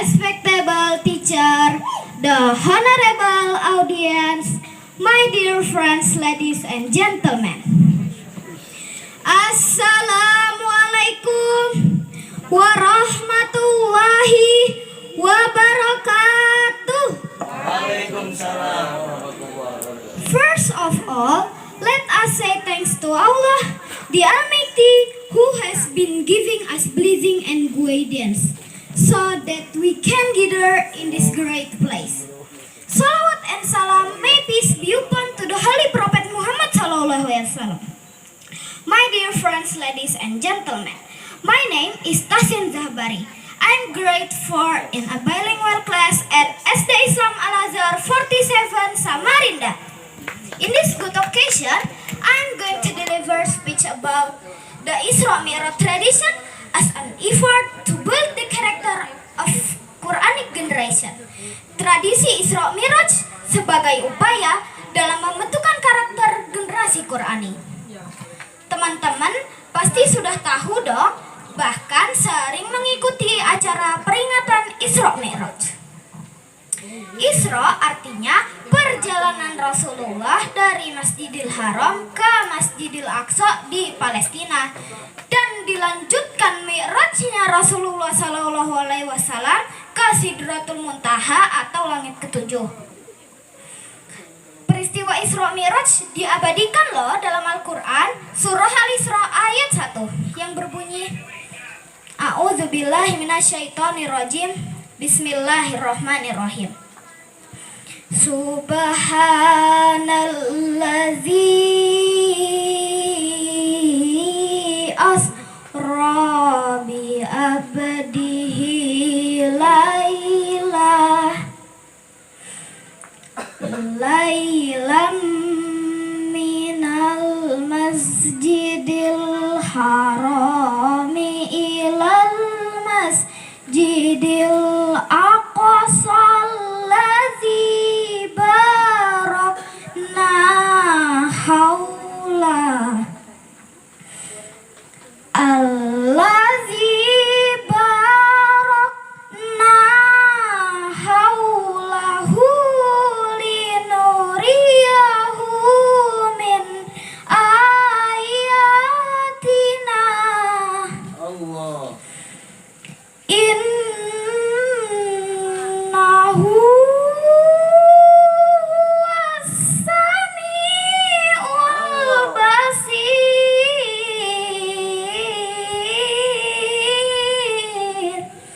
respectable teacher, the honorable audience, my dear friends, ladies and gentlemen. Assalamualaikum warahmatullahi wabarakatuh. Waalaikumsalam warahmatullahi wabarakatuh. First of all, let us say thanks to Allah, the Almighty, who has been giving us blessing and guidance, so that we can gather in this great place. Salawat and salam, may peace be upon to the Holy Prophet Muhammad Sallallahu Alaihi Wasallam. My dear friends, ladies and gentlemen, my name is Tasyan Zahbari. I'm grade 4 in a bilingual class at SD Islam Al-Azhar 47 Samarinda. In this good occasion, I'm going to deliver speech about the Isra Mi'raj tradition as an effort to build the character of Quranic generation. Tradisi Isra Mi'raj sebagai upaya dalam membentukkan karakter generasi Qurani. Teman-teman pasti sudah tahu dong, bahkan sering mengikuti acara peringatan Isra Mi'raj. Isra artinya perjalanan Rasulullah dari Masjidil Haram ke Masjidil Aqsa di Palestina, dan dilanjutkan Mi'rajnya Rasulullah SAW ke Sidratul Muntaha atau langit ketujuh. Peristiwa Isra Mi'raj diabadikan loh dalam Al-Quran, surah Al-Isra ayat 1 yang berbunyi, A'udzubillahi minasyaitonirrajim, Bismillahirrahmanirrahim. Subhanallazi asra bi abdihi laylam minal masjidil harami ilal masjidil aqsal ladzi barakna haula alladzi barakna haulahu linuriyahu min ayatina. Allah. Innahu was-sami'ul basir.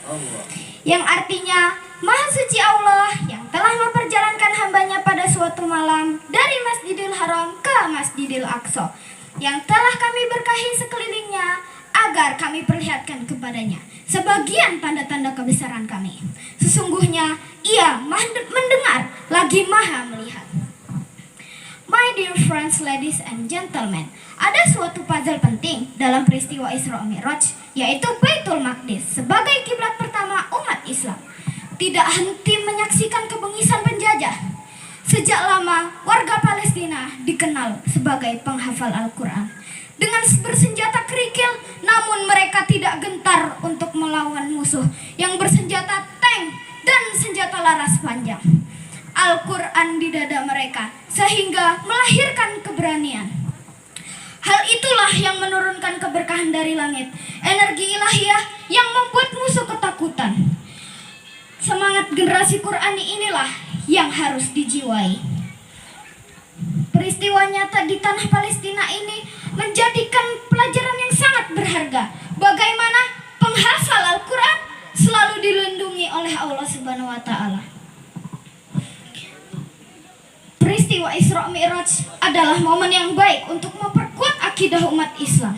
Allah. Yang artinya Maha Suci Allah yang telah memperjalankan hambanya pada suatu malam dari Masjidil Haram ke Masjidil Aqsa, yang telah kami berkahi sekelilingnya agar kami perlihatkan kepadanya sebagian tanda-tanda kebesaran kami. Sesungguhnya Ia Maha mendengar lagi Maha melihat. My dear friends, ladies and gentlemen, ada suatu puzzle penting dalam peristiwa Isra Mi'raj, yaitu Baitul Maqdis sebagai kiblat pertama umat Islam. Tidak henti menyaksikan kebengisan penjajah. Sejak lama, warga Palestina dikenal sebagai penghafal Al-Quran. Dengan bersenjata kerikil, namun mereka tidak gentar untuk melawan musuh yang bersenjata tank dan senjata laras panjang. Al-Quran di dada mereka, sehingga melahirkan keberanian. Hal itulah yang menurunkan keberkahan dari langit, energi ilahiyah yang membuat musuh ketakutan. Semangat generasi Qurani inilah yang harus dijiwai. Peristiwa nyata di tanah Palestina ini menjadikan pelajaran yang sangat berharga. Bagaimana penghafal Al-Quran selalu dilindungi oleh Allah Subhanahu wa Ta'ala. Peristiwa Isra Mi'raj adalah momen yang baik untuk memperkuat akidah umat Islam.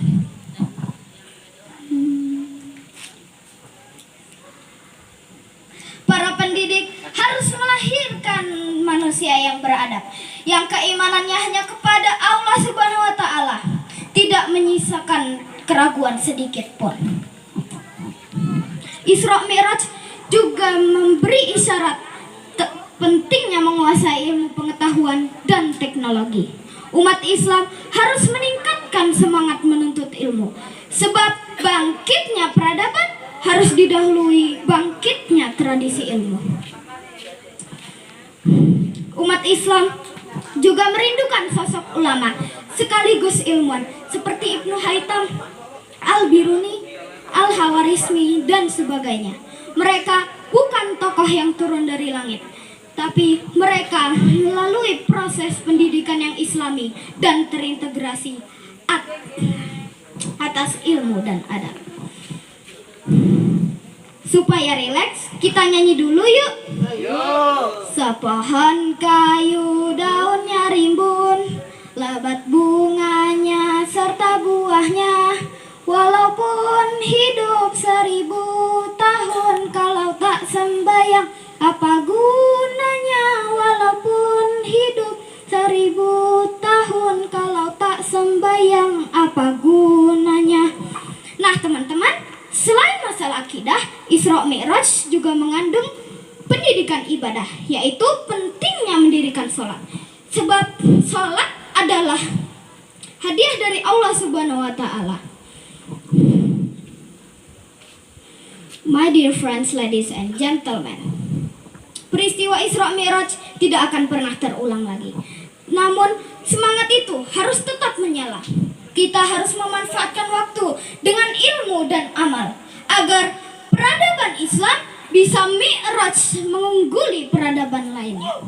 Para pendidik harus melahirkan manusia yang beradab, yang keimanannya hanya kepada Allah Subhanahu wa Ta'ala, tidak menyisakan keraguan sedikit pun. Isra Mi'raj juga memberi isyarat pentingnya menguasai ilmu pengetahuan dan teknologi. Umat Islam harus meningkatkan semangat menuntut ilmu, sebab bangkitnya peradaban harus didahului bangkitnya tradisi ilmu. Umat Islam juga merindukan sosok ulama sekaligus ilmuwan seperti Ibnu Haytham, Al-Biruni, Al-Hawarizmi, dan sebagainya. Mereka bukan tokoh yang turun dari langit, tapi mereka melalui proses pendidikan yang islami dan terintegrasi atas ilmu dan adab. Supaya rileks, kita nyanyi dulu yuk. Sepohon kayu daunnya rimbun, lebat bunganya serta buahnya. Walaupun hidup 1000 tahun, kalau tak sembahyang apa gunanya? Walaupun hidup 1000 tahun, kalau tak sembahyang apa gunanya? Nah teman-teman, selain masalah akidah, Isra Mi'raj juga mengandung pendidikan ibadah, yaitu pentingnya mendirikan sholat. Sebab sholat adalah hadiah dari Allah Subhanahu wa Ta'ala. My dear friends, ladies and gentlemen, peristiwa Isra Mi'raj tidak akan pernah terulang lagi. Namun semangat itu harus tetap menyala. Kita harus memanfaatkan waktu dengan ilmu dan amal agar peradaban Islam bisa Mi'raj mengungguli peradaban lainnya.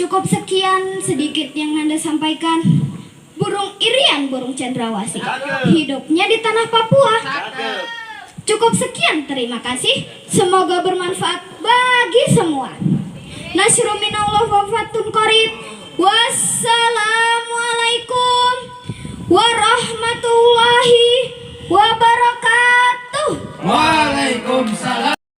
Cukup sekian sedikit yang Nanda sampaikan. Burung Irian, burung cendrawasih, hidupnya di tanah Papua. Cukup sekian, terima kasih. Semoga bermanfaat bagi semua. Nasrun minallah wa fatun qarib. Wassalamualaikum warahmatullahi wabarakatuh.